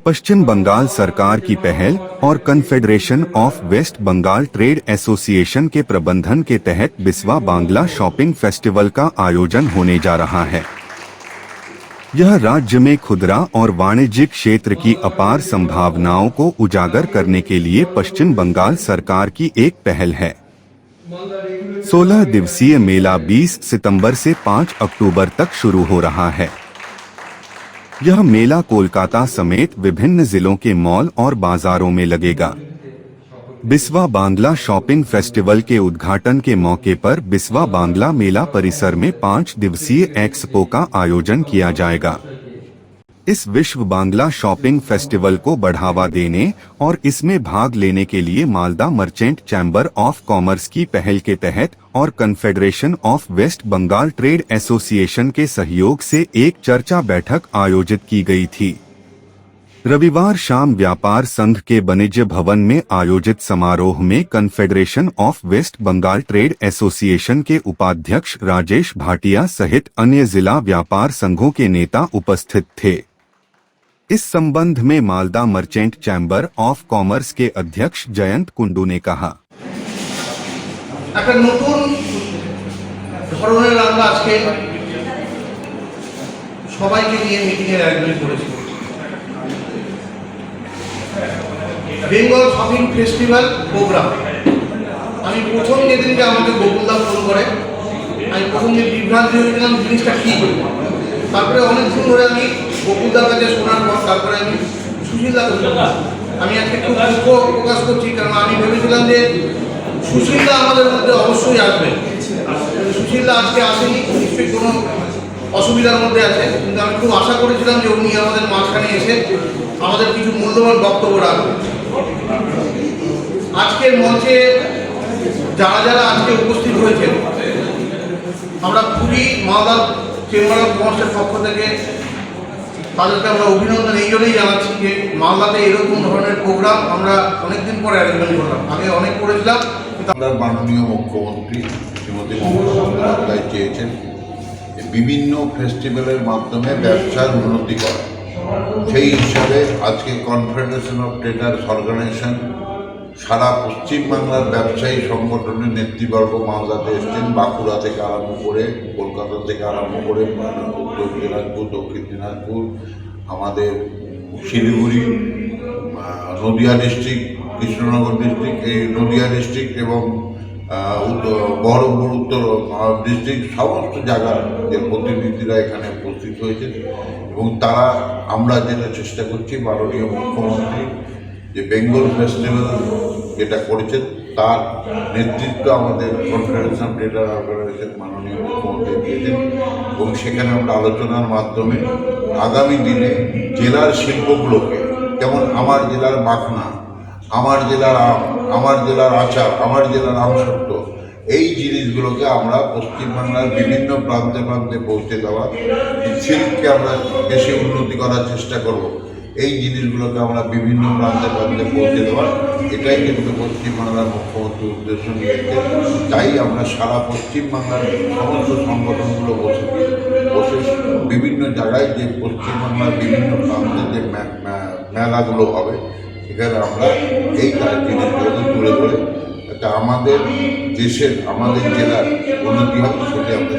पश्चिम बंगाल सरकार की पहल और confederation of West Bengal trade association के प्रबंधन के तहत बिस्वा बांग्ला शॉपिंग फेस्टिवल का आयोजन होने जा रहा है। यह राज्य में खुदरा और वाणिज्यिक क्षेत्र की अपार संभावनाओं को उजागर करने के लिए पश्चिम बंगाल सरकार की एक पहल है। 16 दिवसीय मेला 20 सितंबर से 5 अक्टूबर तक शुरू हो रहा है। यह मेला कोलकाता समेत विभिन्न जिलों के मॉल और बाजारों में लगेगा। बिस्वा बांग्ला शॉपिंग फेस्टिवल के उद्घाटन के मौके पर बिस्वा बांग्ला मेला परिसर में 5 दिवसीय एक्सपो का आयोजन किया जाएगा। इस विश्व बांग्ला शॉपिंग फेस्टिवल को बढ़ावा देने और इसमें भाग लेने के लिए Malda merchant chamber of commerce की पहल के तहत और confederation of West Bengal trade association के सहयोग से एक चर्चा बैठक आयोजित की गई थी। रविवार शाम व्यापार संघ के वाणिज्य भवन में आयोजित समारोह में confederation of West Bengal trade association के उपाध्यक्ष राजेश भाटिया सहित अन्य जिला व्यापार संघों के नेता उपस्थित थे। इस संबंध में Malda merchant chamber of commerce के अध्यक्ष जयंत कुंडू ने कहा, বেঙ্গল শপিং ফেস্টিভ্যাল প্রোগ্রাম আমি প্রথম যেদিনকে আমাকে গোকুলদা ফোন করে আমি প্রথম যে বিভ্রান্তি হয়েছিলাম জিনিসটা কী করব। তারপরে অনেকদিন ধরে আমি গোকুলদার কাছে শোনার পর তারপরে আমি সুশীলদা আমি আজকে খুব দুঃখ প্রকাশ করছি, কারণ আমি ভেবেছিলাম যে সুশীলদা আমাদের মধ্যে অবশ্যই আসবে। সুশীলদা আজকে আসেনি, নিশ্চয়ই কোনো অসুবিধার মধ্যে আছে, কিন্তু আমি খুব আশা করেছিলাম যে উনি আমাদের মাঝখানে এসে আমাদের কিছু মূল্যবান বক্তব্য রাখবেন। আজকের মঞ্চে যারা যারা আজকে উপস্থিত হয়েছেন আমরা খুবই মালদা চেম্বার অফ কমার্সের পক্ষ থেকে তাদেরকে আমরা অভিনন্দন এই জন্যই জানাচ্ছি যে মালদাতে এরকম ধরনের প্রোগ্রাম আমরা অনেকদিন পরে অ্যারেঞ্জমেন্ট করলাম। আগে অনেক করেছিলাম। মাননীয় মুখ্যমন্ত্রী শ্রীমতী মমতা বন্দ্যোপাধ্যায় চেয়েছেন বিভিন্ন ফেস্টিভ্যালের মাধ্যমে ব্যবসার উন্নতি করা। সেই হিসাবে আজকে কনফেডারেশন অফ ট্রেডার্স অর্গানাইজেশন সারা পশ্চিমবাংলার ব্যবসায়ী সংগঠনের নেতৃবর্গ মালদাতে এসছেন। বাঁকুড়া থেকে আরম্ভ করে কলকাতা থেকে আরম্ভ করে উত্তর দিনাজপুর, দক্ষিণ দিনাজপুর, আমাদের শিলিগুড়ি, নদিয়া ডিস্ট্রিক্ট, কৃষ্ণনগর ডিস্ট্রিক্ট, এই নদিয়া ডিস্ট্রিক্ট এবং বহরমপুর উত্তর ডিস্ট্রিক্ট সমস্ত জায়গার যে প্রতিনিধিরা এখানে উপস্থিত হয়েছে এবং তারা আমরা যেটা চেষ্টা করছি মাননীয় মুখ্যমন্ত্রী যে বেঙ্গল ফেস্টিভ্যাল যেটা করেছেন তার নেতৃত্ব আমাদের কনফেডারেশন ট্রেডার অর্গানাইজেশন মাননীয় মুখ্যমন্ত্রী দিয়েছেন এবং সেখানে আমরা আলোচনার মাধ্যমে আগামী দিনে জেলার শিল্পগুলোকে, যেমন আমার জেলার মাখনা, আমার জেলার আম, আমার জেলার আচার, আমার জেলার আমসত্ব, এই জিনিসগুলোকে আমরা পশ্চিমবাংলার বিভিন্ন প্রান্তে প্রান্তে পৌঁছে দেওয়া, শিল্পকে আমরা বেশি উন্নতি করার চেষ্টা করব, এই জিনিসগুলোকে আমরা বিভিন্ন প্রান্তে প্রান্তে পৌঁছে দেওয়ার এটাই কিন্তু পশ্চিমবাংলার মুখ্যমন্ত্রী উদ্দেশ্য নিয়েছে। তাই আমরা সারা পশ্চিমবাংলার সমস্ত সংগঠনগুলো বসে বিভিন্ন জায়গায় যে পশ্চিমবাংলার বিভিন্ন প্রান্তে যে মেলাগুলো হবে সেখানে আমরা এই জিনিসগুলোকে তুলে ধরে এটা আমাদের দেশের, আমাদের জেলার উন্নতি হবে সেটাই আমরা